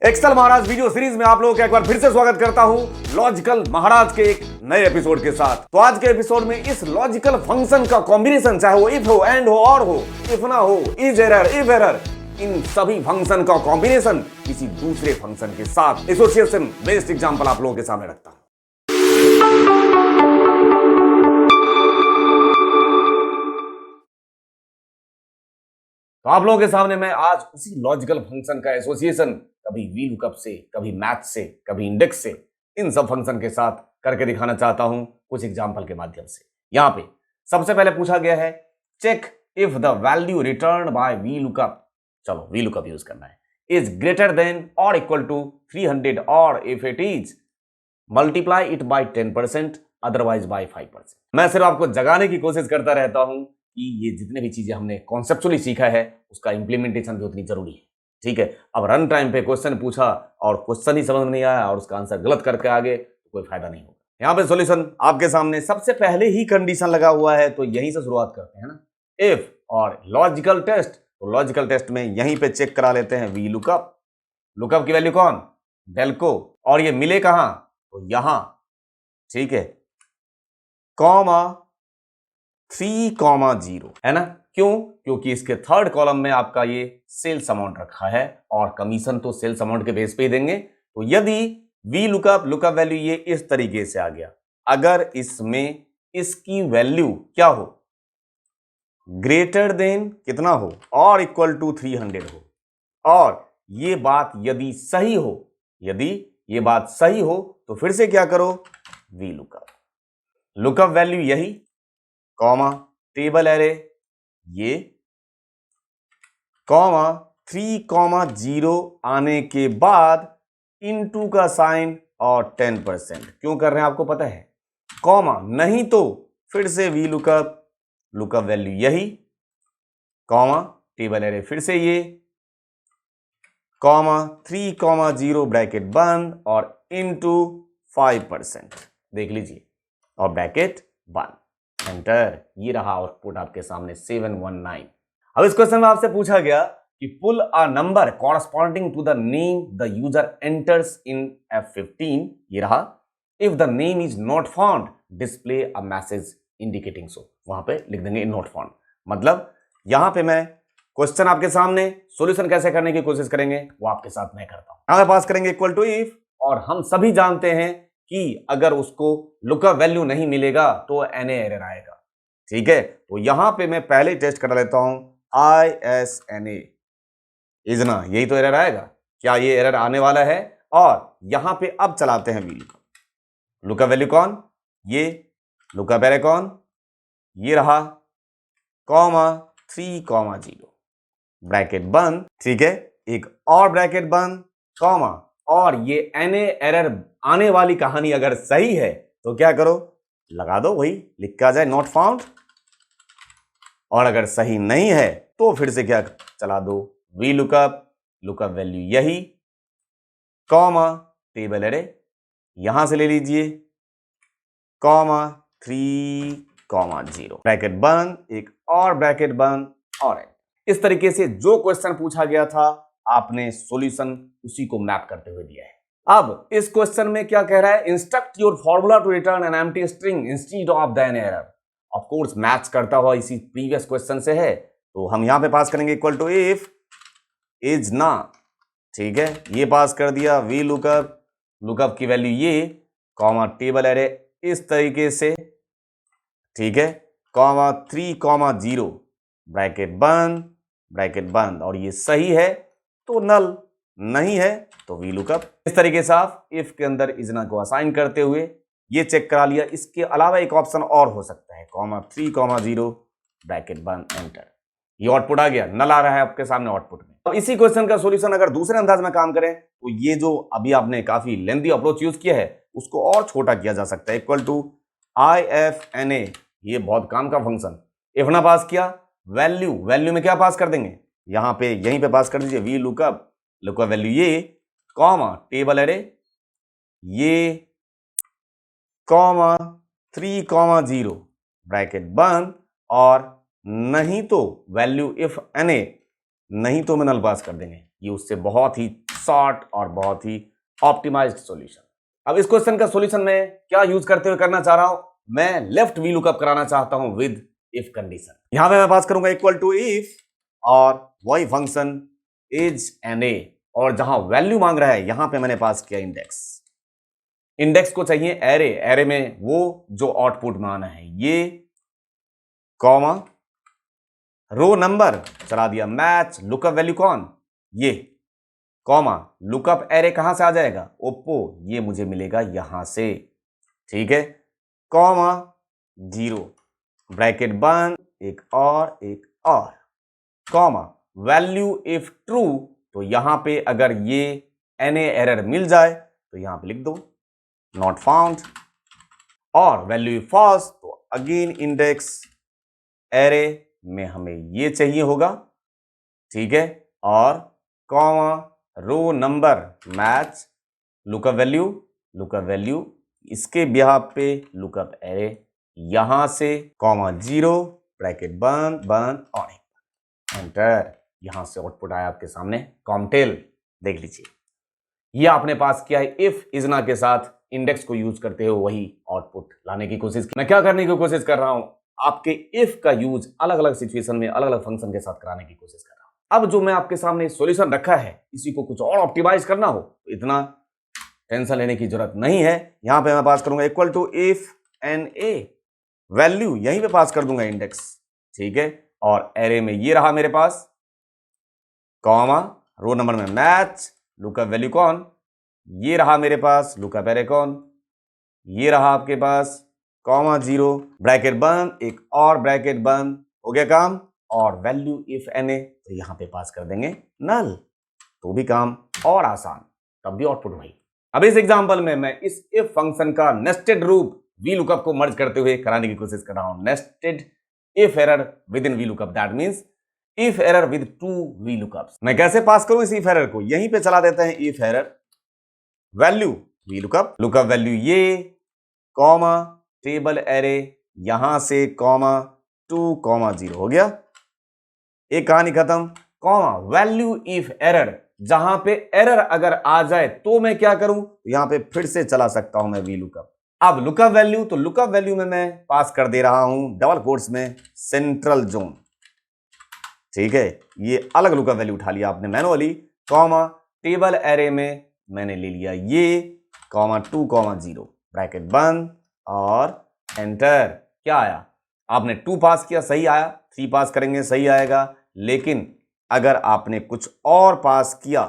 Excel महाराज video series में आप लोगों का एक बार फिर से स्वागत करता हूं लॉजिकल महाराज के एक नए एपिसोड के साथ। तो आज के एपिसोड में इस लॉजिकल फंक्शन का कॉम्बिनेशन, चाहे वो इफ हो, एंड हो, और हो, इफ ना हो, इज एरर, इफ एरर, इन सभी फंक्शन का कॉम्बिनेशन किसी दूसरे फंक्शन के साथ एसोसिएशन बेस्ड एग्जांपल आप लोगों के सामने रखता हूं। तो आप लोगों के सामने मैं आज उसी लॉजिकल फंक्शन का एसोसिएशन कभी वी लुकअप से, कभी मैथ से, कभी इंडेक्स से, इन सब फंक्शन के साथ करके दिखाना चाहता हूं कुछ एग्जांपल के माध्यम से। यहां पे सबसे पहले पूछा गया है check if the value return by V lookup, चलो वी लुकअप यूज करना है, इज ग्रेटर देन और इक्वल टू 300 और if it is multiply it by 10%, otherwise by 5%। मैं सिर्फ आपको जगाने की कोशिश करता रहता हूं कि ये जितने भी चीजें हमने कॉन्सेप्चुअली सीखा है उसका इंप्लीमेंटेशन भी उतनी जरूरी है। ठीक है, अब रन टाइम पे क्वेश्चन पूछा और क्वेश्चन ही समझ में नहीं आया और उसका आंसर गलत करके आगे तो कोई फायदा नहीं होगा। यहाँ पे सॉल्यूशन आपके सामने सबसे पहले ही कंडीशन लगा हुआ है, तो यहीं से शुरुआत करते हैं ना, इफ और लॉजिकल टेस्ट। तो लॉजिकल टेस्ट में यहीं पे चेक करा लेते हैं वी लुकअप। लुकअप की वैल्यू कौन? डेल्को, और ये मिले कहां? तो यहां, ठीक है, कॉमा 3,0 है ना। क्यों? क्योंकि इसके थर्ड कॉलम में आपका ये सेल्स अमाउंट रखा है और कमीशन तो सेल्स अमाउंट के बेस पे ही देंगे। तो यदि वी लुकअप वैल्यू ये इस तरीके से आ गया, अगर इसमें इसकी वैल्यू क्या हो, ग्रेटर देन कितना हो और इक्वल टू 300 हो, और ये बात यदि सही हो, यदि ये बात सही हो तो फिर से क्या करो, वी लुकअप वैल्यू यही, कॉमा टेबल एरे ये, कॉमा 3,0 आने के बाद इनटू का साइन और 10%। क्यों कर रहे हैं आपको पता है? कॉमा नहीं तो फिर से वी लुकअप वैल्यू यही, कॉमा टेबल एरे फिर से ये, कॉमा 3,0 ब्रैकेट बंद और इनटू 5%, देख लीजिए, और ब्रैकेट बंद, एंटर। ये रहा आउटपुट आपके सामने 719। अब इस क्वेश्चन में आपसे पूछा गया कि pull a number corresponding to the name the user enters in F15, ये रहा, if the name is not found display a message indicating so, वहां पे लिख देंगे नॉट फाउंड। मतलब यहां पे मैं क्वेश्चन आपके सामने सॉल्यूशन कैसे करने की कोशिश करेंगे वो आपके साथ मैं करता हूं। यहां पे पास करेंगे इक्वल टू इफ, और हम सभी जानते हैं कि अगर उसको लुकअप वैल्यू नहीं मिलेगा तो NA एरर आएगा। ठीक है, तो यहां पे मैं पहले टेस्ट करा लेता हूं, ISNA इज ना, यही तो एरर आएगा। क्या ये एरर आने वाला है? और यहां पे अब चलाते हैं वी लुकअप वैल्यू कौन? ये लुकअप एरर कौन? ये रहा, कॉमा 3,0 ब्रैकेट बंद, ठीक है, एक और ब्रैकेट बंद, कॉमा, और ये NA एरर आने वाली कहानी अगर सही है तो क्या करो, लगा दो, वही लिख के आ जाए नॉट फाउंड, और अगर सही नहीं है तो फिर से क्या चला दो, वी लुकअप वैल्यू यही, कॉमा टेबल एरे यहां से ले लीजिए, कॉमा 3,0 ब्रैकेट बंद, एक और ब्रैकेट बंद, और इस तरीके से जो क्वेश्चन पूछा गया था आपने सॉल्यूशन उसी को मैप करते हुए दिया है। अब इस क्वेश्चन में क्या कह रहा है, instruct your formula to return an empty string instead of the an error. Of course match करता हुआ इसी प्रीवियस क्वेश्चन से है, तो हम यहां पे पास करेंगे इक्वल टू इफ इज ना, ठीक है, ये पास कर दिया, वी लुकअप की वैल्यू ये, कॉमा टेबल एरे इस तरीके से, ठीक है, कॉमा 3,0 ब्रैकेट बंद, और ये सही है तो नल, नहीं है तो वी लुकअप। इस तरीके से आप इफ के अंदर इजना को असाइन करते हुए ये चेक करा लिया। इसके अलावा एक ऑप्शन और हो सकता है, कॉमा 3,0 ब्रैकेट बंद, एंटर। ये आउटपुट आ गया, नल आ रहा है आपके सामने आउटपुट में। अब इसी क्वेश्चन का सॉल्यूशन अगर दूसरे अंदाज में काम करें तो ये जो अभी आपने काफी लेंथी अप्रोच यूज किया है उसको और छोटा किया जा सकता है, इक्वल टू IFNA, ये बहुत काम का फंक्शन। इफ ना पास किया, वैल्यू में क्या पास कर देंगे, यहां पे यहीं पे पास कर दीजिए, वी लुकअप वैल्यू ये, कॉमा टेबल एरे ये, कॉमा 3,0 ब्रैकेट बंद, और नहीं तो वैल्यू इफ NA, नहीं तो में नल पास कर देंगे। ये उससे बहुत ही शॉर्ट और बहुत ही ऑप्टिमाइज्ड सॉल्यूशन। अब इस क्वेश्चन का सॉल्यूशन मैं क्या यूज करते हुए करना चाह रहा हूं, मैं लेफ्ट वी लुकअप कराना चाहता हूं विद इफ कंडीशन। यहां पे मैं पास करूंगा इक्वल टू इफ और वही फंक्शन इज एन ए, और जहां वैल्यू मांग रहा है यहां पे मैंने पास किया इंडेक्स। इंडेक्स को चाहिए एरे, एरे में वो जो आउटपुट माना है ये, कॉमा रो नंबर चला दिया, मैच लुकअप वैल्यू कौन ये, कॉमा लुकअप एरे कहां से आ जाएगा ओप्पो, ये मुझे मिलेगा यहां से, ठीक है, कॉमा 0 ब्रैकेट बंद, एक और कॉमा वैल्यू इफ ट्रू, तो यहां पे अगर ये एनए एरर मिल जाए तो यहां पे लिख दो नॉट फाउंड, और वैल्यू इफ फॉल्स तो अगेन इंडेक्स एरे में हमें ये चाहिए होगा, ठीक है, और comma row number match lookup value इसके बिहाफ पे लुकअप एरे यहां से, कॉमा 0 ब्रैकेट बंद और एंटर। यहां से आउटपुट आया आपके सामने कॉमटेल, देख लीजिए ये आपने पास किया है इफ इजना के साथ, इंडेक्स को यूज करते हुए वही आउटपुट लाने की कोशिश की। मैं क्या करने की कोशिश कर रहा हूं, आपके इफ का यूज अलग अलग सिचुएशन में अलग अलग फंक्शन के साथ कराने की कोशिश कर रहा हूं। अब जो मैं आपके सामने सॉल्यूशन रखा है इसी को कुछ और ऑप्टिमाइज करना हो तो इतना टेंशन लेने की जरूरत नहीं है। यहां पे मैं पास करूंगा equal to if N A, value यहीं पे पास कर दूंगा इंडेक्स, ठीक है, और एरे में ये रहा मेरे पास, कॉमा रो नंबर में मैच लुकअप वैल्यू कौन, ये रहा मेरे पास लुकअप एरे कौन, ये रहा आपके पास, कॉमा 0 ब्रैकेट बंद, एक और ब्रैकेट बंद, हो गया काम, और वैल्यू इफ एन ए तो यहां पे पास कर देंगे नल, तो भी काम और आसान, तब भी आउटपुट वही। अब इस एग्जांपल में मैं इस इफ फंक्शन का नेस्टेड रूप वी लुकअप को मर्ज करते हुए कराने की कोशिश कर रहा हूं। Nested if error within V lookup, that means if error with two V lookups. मैं कैसे पास करूं इस इफ एरर को, यहीं पे चला देते हैं if error value V lookup value ये, कॉमा टेबल एरे यहां से, कॉमा 2 0 हो गया, एक कहानी खत्म, कॉमा वैल्यू इफ एरर, जहां पे एरर अगर आ जाए तो मैं क्या करूं, तो यहां पे फिर से चला सकता हूं मैं वी लुकअप। अब लुकअप वैल्यू, तो लुकअप वैल्यू में मैं पास कर दे रहा हूं डबल कोट्स में सेंट्रल जोन, ठीक है, ये अलग लुकअप वैल्यू उठा लिया आपने मैनुअली, कॉमा टेबल एरे में मैंने ले लिया ये, कॉमा 2 0 ब्रैकेट बंद और एंटर। क्या आया, आपने 2 पास किया सही आया, 3 पास करेंगे सही आएगा, लेकिन अगर आपने कुछ और पास किया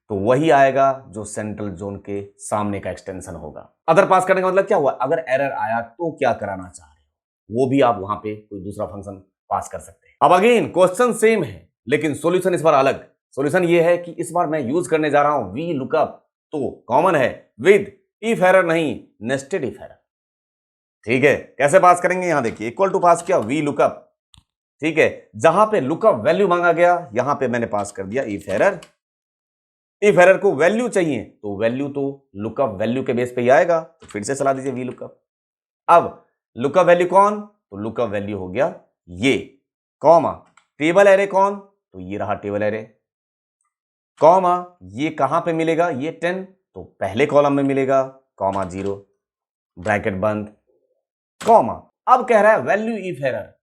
तो वही आएगा जो सेंट्रल जोन के सामने का एक्सटेंशन होगा। अदर पास करने का मतलब क्या हुआ, अगर एरर आया तो क्या कराना चाह रहे हो वो भी आप वहां पे कोई दूसरा फंक्शन पास कर सकते हैं। अब अगेन क्वेश्चन सेम है लेकिन सॉल्यूशन इस बार अलग। सॉल्यूशन ये है कि इस बार मैं यूज करने जा रहा हूं वी लुकअप, तो कॉमन है विद इफ एरर नहीं नेस्टेड इफ एरर, ठीक है। कैसे पास करेंगे, यहां देखिए इक्वल टू पास किया वी लुकअप, ठीक है, जहां पे लुकअप वैल्यू मांगा गया यहां पे मैंने पास कर दिया इफ एरर। इफ एरर को वैल्यू चाहिए तो वैल्यू तो लुकअप वैल्यू के बेस पे ही आएगा, तो फिर से चला दीजिए वी लुकअप। अब लुकअप वैल्यू कौन, तो लुकअप वैल्यू हो गया ये, कॉमा टेबल एरे कौन, तो ये रहा टेबल एरे, कॉमा ये कहां पे मिलेगा, ये 10 तो पहले कॉलम में मिलेगा, कॉमा 0 ब्रैकेट बंद, कॉमा अब कह रहा है value if error,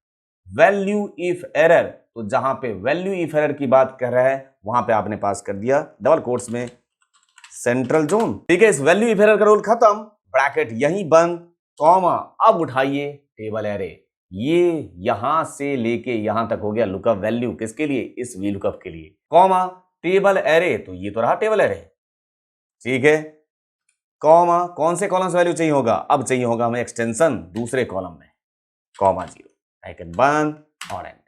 value if error, तो जहां पे वैल्यू इफ एरर की बात कर रहा है वहां पे आपने पास कर दिया डबल कोट्स में सेंट्रल जोन, ठीक है। इस वैल्यू इफ एरर का रूल खत्म, ब्रैकेट यहीं बंद, कॉमा अब उठाइए टेबल एरे, ये यहां से लेके यहां तक हो गया लुकअप वैल्यू, किसके लिए, इस वी लुकअप के लिए, कॉमा टेबल एरे, तो ये तो रहा टेबल एरे, ठीक है, कॉमा कौन से कॉलम से वैल्यू चाहिए होगा, अब चाहिए होगा हमें एक्सटेंशन दूसरे कॉलम में, कॉमा 0 ब्रैकेट बंद और एंटर।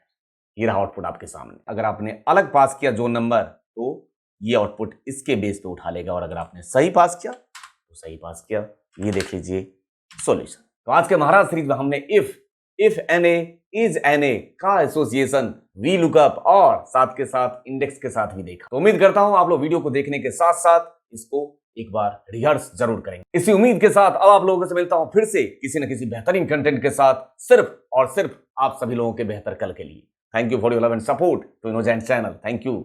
ये रहा आउटपुट आपके सामने। अगर आपने अलग पास किया जोन नंबर तो ये आउटपुट इसके बेस पे उठा लेगा, और अगर आपने सही पास किया तो सही पास किया। ये देख लीजिए सॉल्यूशन। तो आज के महाराज सीरीज में हमने if N A is N A का एसोसिएशन वी लुकअप और साथ के साथ इंडेक्स के साथ भी देखा। तो उम्मीद करता हूं आप लोग वीडियो को देखने के साथ साथ इसको एक बार रिहर्स जरूर करेंगे। इसी उम्मीद के साथ अब आप लोगों से मिलता हूं फिर से किसी न किसी बेहतरीन कंटेंट के साथ, सिर्फ और सिर्फ आप सभी लोगों के बेहतर कल के लिए। Thank you for your love and support to InnoGen channel. Thank you.